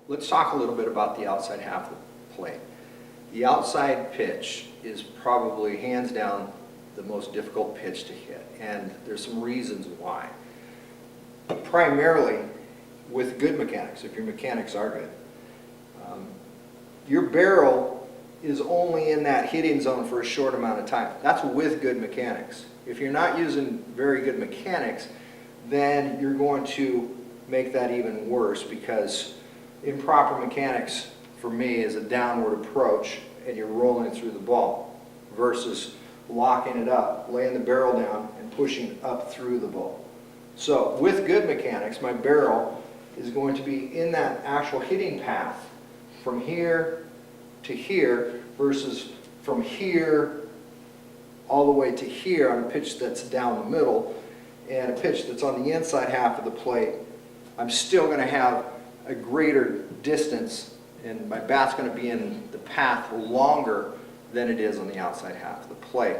Let's talk a little bit about the outside half of the plate. The outside pitch is probably hands down the most difficult pitch to hit, and there's some reasons why. Primarily with good mechanics, if your mechanics are good. Your barrel is only in that hitting zone for a short amount of time. That's with good mechanics. If you're not using very good mechanics, then you're going to make that even worse, because improper mechanics for me is a downward approach and you're rolling through the ball versus locking it up, laying the barrel down and pushing up through the ball. So with good mechanics, my barrel is going to be in that actual hitting path from here to here versus from here all the way to here on a pitch that's down the middle, and a pitch that's on the inside half of the plate. I'm still going to have a greater distance, and my bat's going to be in the path longer than it is on the outside half of the plate.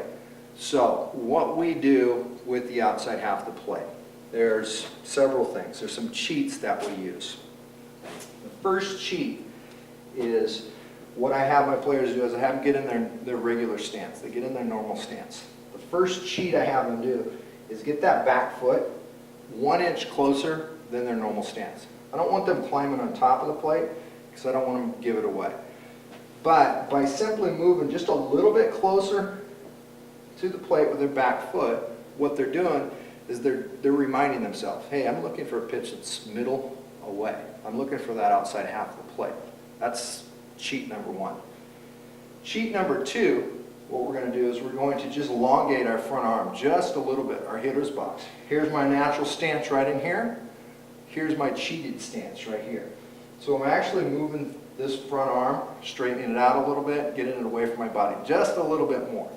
So what we do with the outside half of the plate, there's several things. There's some cheats that we use. The first cheat is what I have my players do is I have them get in their regular stance. They get in their normal stance. The first cheat I have them do is get that back foot 1 inch closer than their normal stance. I don't want them climbing on top of the plate because I don't want them to give it away. But by simply moving just a little bit closer to the plate with their back foot, what they're doing is they're reminding themselves, hey, I'm looking for a pitch that's middle away. I'm looking for that outside half of the plate. That's cheat number one. Cheat number two, what we're going to do is we're going to just elongate our front arm just a little bit, our hitter's box. Here's my natural stance right in here. Here's my cheated stance right here. So I'm actually moving this front arm, straightening it out a little bit, getting it away from my body just a little bit more.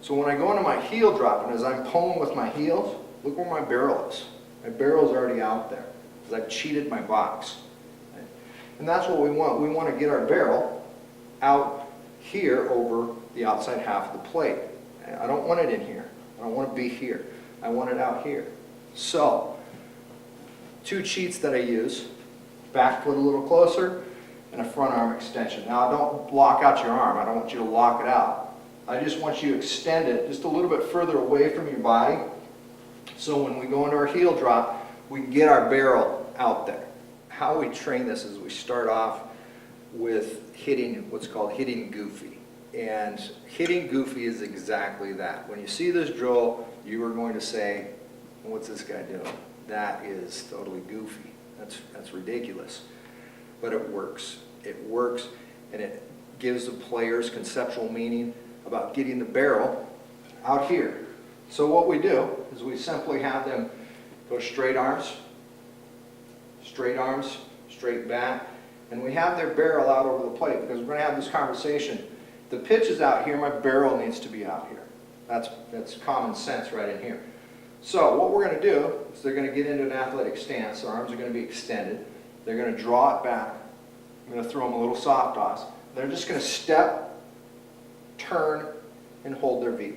So when I go into my heel drop, and as I'm pulling with my heels, look where my barrel is. My barrel's already out there because I've cheated my box. And that's what we want. We want to get our barrel out here over the outside half of the plate. I don't want it in here. I don't want it to be here. I want it out here. So, two cheats that I use, back foot a little closer and a front arm extension. Now don't block out your arm. I don't want you to lock it out. I just want you to extend it just a little bit further away from your body, so when we go into our heel drop, we can get our barrel out there. How we train this is we start off with hitting what's called hitting goofy. And hitting goofy is exactly that. When you see this drill, you are going to say, what's this guy doing? That is totally goofy. That's ridiculous. But it works. It works, and it gives the players conceptual meaning about getting the barrel out here. So what we do is we simply have them go straight arms, straight bat, and we have their barrel out over the plate because we're going to have this conversation. The pitch is out here, my barrel needs to be out here. That's common sense right in here. So what we're going to do is they're going to get into an athletic stance. Their arms are going to be extended. They're going to draw it back. I'm going to throw them a little soft toss. They're just going to step, turn, and hold their V.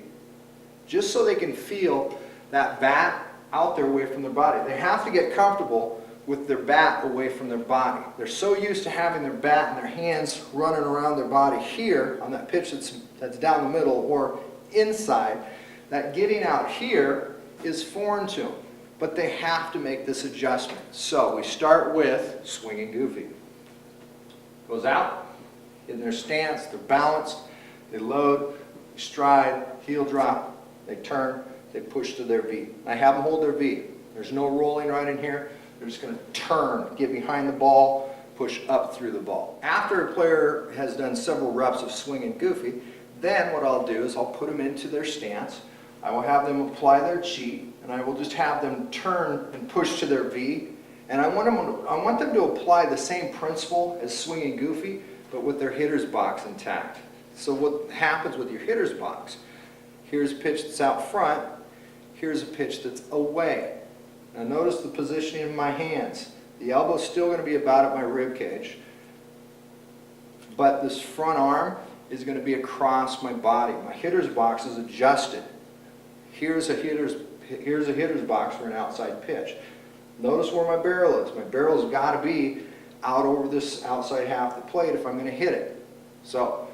Just so they can feel that bat out there away from their body. They have to get comfortable with their bat away from their body. They're so used to having their bat and their hands running around their body here on that pitch that's down the middle or inside, that getting out here is foreign to them. But they have to make this adjustment. So we start with swinging goofy. Goes out, in their stance, they're balanced, they load, stride, heel drop, they turn, they push to their V. I have them hold their V. There's no rolling right in here. They're just going to turn, get behind the ball, push up through the ball. After a player has done several reps of swinging goofy, then what I'll do is I'll put them into their stance. I will have them apply their cheat, and I will just have them turn and push to their V. And I want them to apply the same principle as swinging goofy, but with their hitter's box intact. So what happens with your hitter's box? Here's a pitch that's out front. Here's a pitch that's away. Now notice the positioning of my hands. The elbow's still going to be about at my rib cage, but this front arm is going to be across my body. My hitter's box is adjusted. Here's a hitter's box for an outside pitch. Notice where my barrel is. My barrel's got to be out over this outside half of the plate if I'm going to hit it. So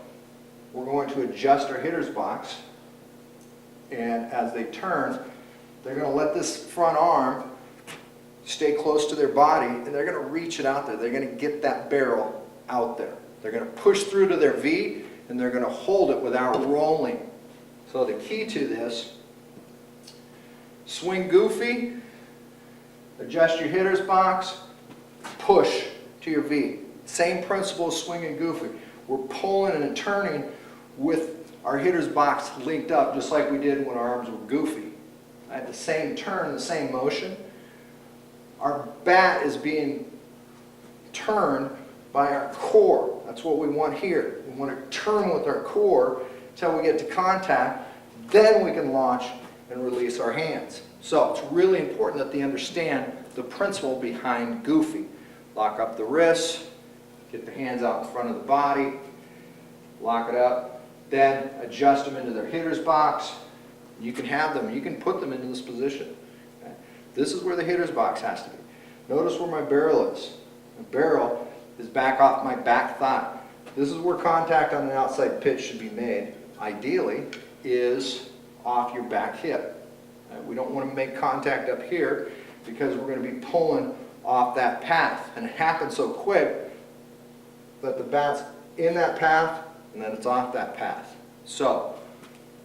we're going to adjust our hitter's box, and as they turn, they're going to let this front arm stay close to their body, and they're going to reach it out there. They're going to get that barrel out there. They're going to push through to their V, and they're going to hold it without rolling. So the key to this, swing goofy, adjust your hitter's box, push to your V. Same principle as swinging goofy. We're pulling and turning with our hitter's box linked up, just like we did when our arms were goofy. At the same turn, the same motion, our bat is being turned by our core. That's what we want here. We want to turn with our core until we get to contact. Then we can launch and release our hands. So it's really important that they understand the principle behind goofy. Lock up the wrists, get the hands out in front of the body, lock it up, then adjust them into their hitter's box. You can have them, you can put them into this position. Okay? This is where the hitter's box has to be. Notice where my barrel is. The barrel is back off my back thigh. This is where contact on an outside pitch should be made, ideally, is off your back hip. We don't want to make contact up here because we're going to be pulling off that path. And it happens so quick that the bat's in that path and then it's off that path. So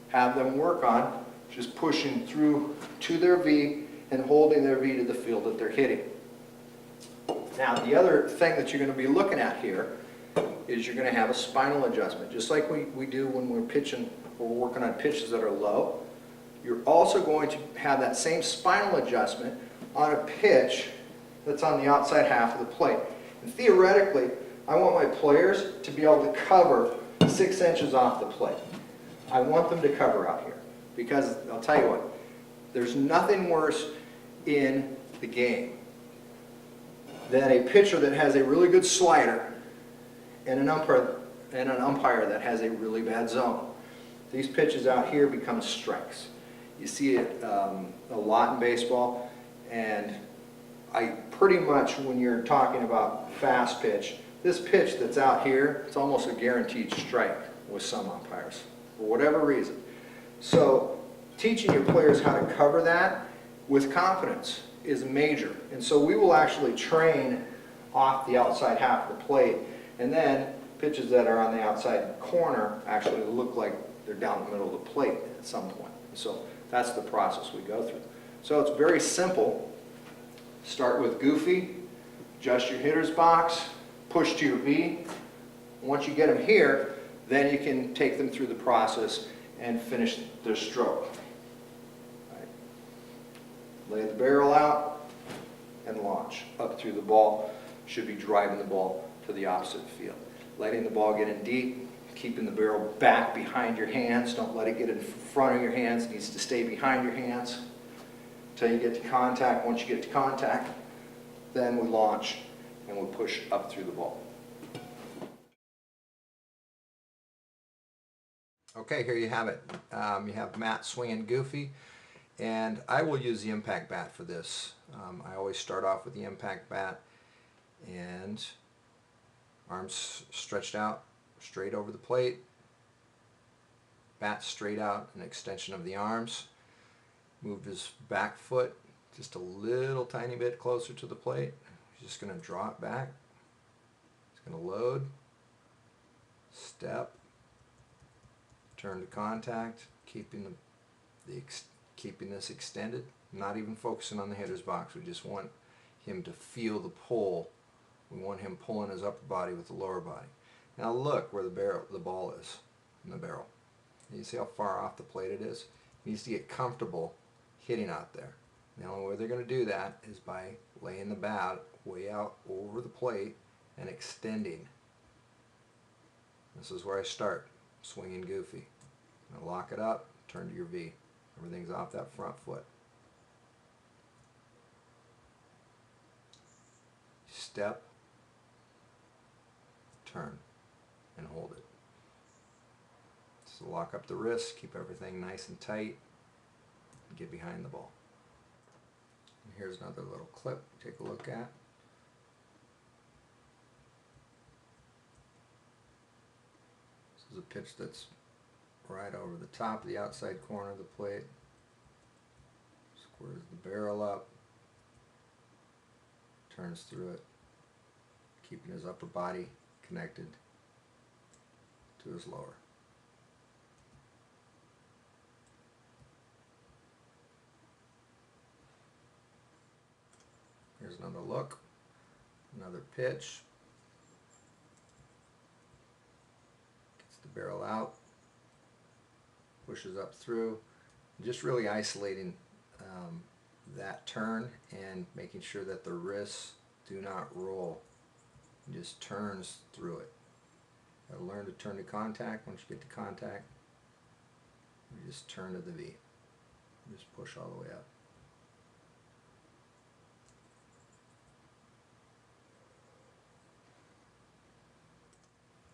have them work on just pushing through to their V and holding their V to the field that they're hitting. Now the other thing that you're going to be looking at here is you're going to have a spinal adjustment. Just like we do when we're pitching or we're working on pitches that are low, you're also going to have that same spinal adjustment on a pitch that's on the outside half of the plate. And theoretically, I want my players to be able to cover 6 inches off the plate. I want them to cover out here because I'll tell you what, there's nothing worse in the game than a pitcher that has a really good slider and an umpire that has a really bad zone. These pitches out here become strikes. You see it a lot in baseball, and I pretty much, when you're talking about fast pitch, this pitch that's out here, it's almost a guaranteed strike with some umpires, for whatever reason. So teaching your players how to cover that with confidence is major. And so we will actually train off the outside half of the plate, and then pitches that are on the outside corner actually look like they're down the middle of the plate at some point. So that's the process we go through. So it's very simple. Start with goofy, adjust your hitter's box, push to your V. Once you get them here, then you can take them through the process and finish their stroke. Right. Lay the barrel out and launch up through the ball. Should be driving the ball to the opposite field. Letting the ball get in deep, keeping the barrel back behind your hands. Don't let it get in front of your hands. It needs to stay behind your hands until you get to contact. Once you get to contact, then we launch and we push up through the ball. Okay, here you have it. You have Matt swinging goofy, and I will use the impact bat for this. I always start off with the impact bat, and arms stretched out straight over the plate, bat straight out, an extension of the arms. Moved his back foot just a little tiny bit closer to the plate. He's just going to draw it back. He's going to load, step, turn to contact, keeping keeping this extended. Not even focusing on the hitter's box. We just want him to feel the pull. We want him pulling his upper body with the lower body. Now look where the ball is in the barrel. You see how far off the plate it is? He needs to get comfortable hitting out there. The only way they're going to do that is by laying the bat way out over the plate and extending. This is where I start, swinging goofy. I'm going to lock it up, turn to your V. Everything's off that front foot. Step, turn, and hold it. So lock up the wrist, keep everything nice and tight, and get behind the ball. And here's another little clip to take a look at. This is a pitch that's right over the top of the outside corner of the plate. Squares the barrel up, turns through it, keeping his upper body connected to his lower. Here's another look, another pitch. Gets the barrel out, pushes up through, just really isolating that turn and making sure that the wrists do not roll. It just turns through it. Gotta learn to turn to contact. Once you get to contact, you just turn to the V. Just push all the way up.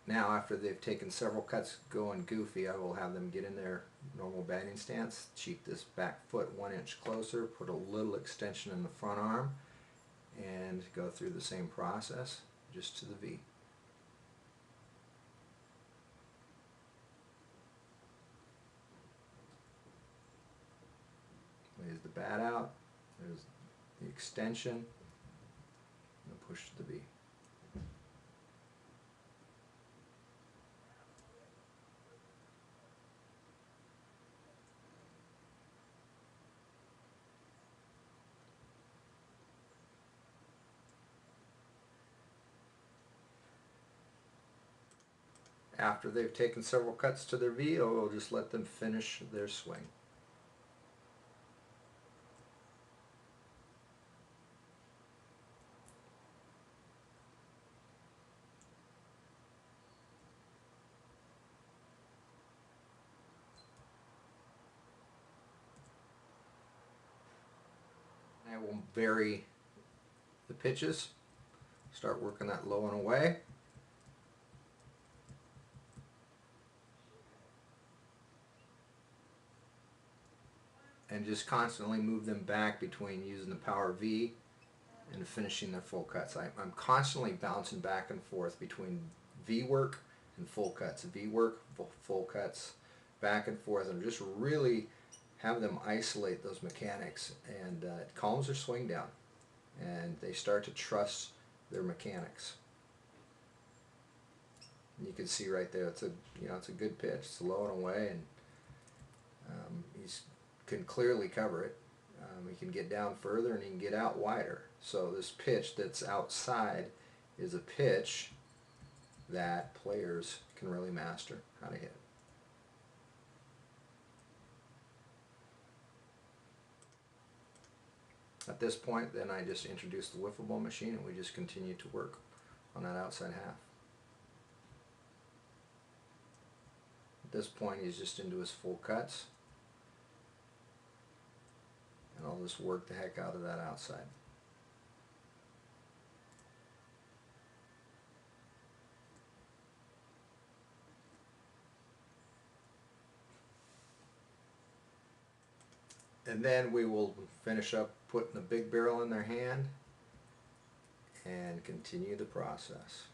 Now, after they've taken several cuts going goofy, I will have them get in their normal batting stance, cheek this back foot 1 inch closer, put a little extension in the front arm, and go through the same process, just to the V. Lays the bat out, there's the extension, and push to the V. After they've taken several cuts to their V, we'll just let them finish their swing. I will vary the pitches, start working that low and away. And just constantly move them back between using the power V and finishing their full cuts. I'm constantly bouncing back and forth between V work and full cuts. V work, full cuts, back and forth, and just really have them isolate those mechanics, and it calms their swing down and they start to trust their mechanics. And you can see right there, it's a good pitch. It's low and away, and he's can clearly cover it. He can get down further and he can get out wider. So this pitch that's outside is a pitch that players can really master how to hit. At this point, then I just introduce the wiffle ball machine and we just continue to work on that outside half. At this point, he's just into his full cuts. And I'll just work the heck out of that outside. And then we will finish up putting the big barrel in their hand and continue the process.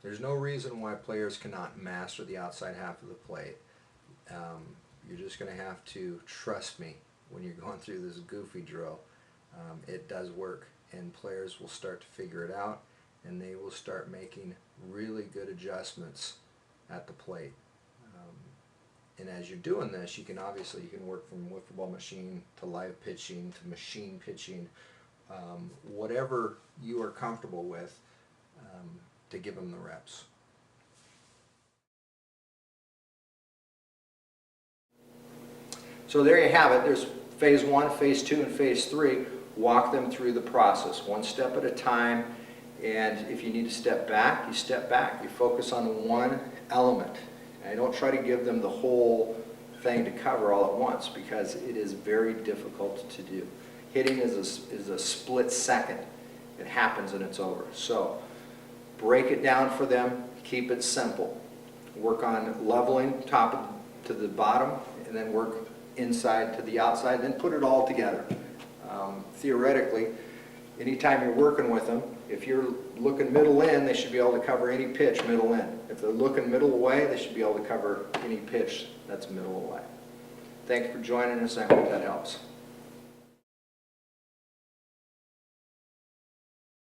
There's no reason why players cannot master the outside half of the plate. You're just going to have to trust me when you're going through this goofy drill. It does work, and players will start to figure it out, and they will start making really good adjustments at the plate. And as you're doing this, you can work from wiffle ball machine to live pitching to machine pitching, whatever you are comfortable with, to give them the reps. So there you have it. There's phase 1, phase 2, and phase 3. Walk them through the process, one step at a time. And if you need to step back, you step back. You focus on one element. And I don't try to give them the whole thing to cover all at once, because it is very difficult to do. Hitting is a split second. It happens and it's over. So break it down for them. Keep it simple. Work on leveling top to the bottom, and then work inside to the outside, then put it all together. Theoretically, anytime you're working with them, if you're looking middle in, they should be able to cover any pitch middle in. If they're looking middle away, they should be able to cover any pitch that's middle away. Thanks for joining us. I hope that helps.